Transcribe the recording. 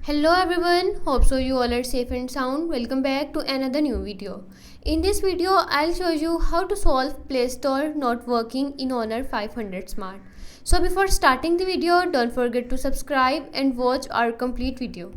Hello everyone, hope so you all are safe and sound. Welcome back to another new video. In this video, I'll show you how to solve Play Store not working in Honor 500 Smart. So before starting the video, don't forget to subscribe and watch our complete video.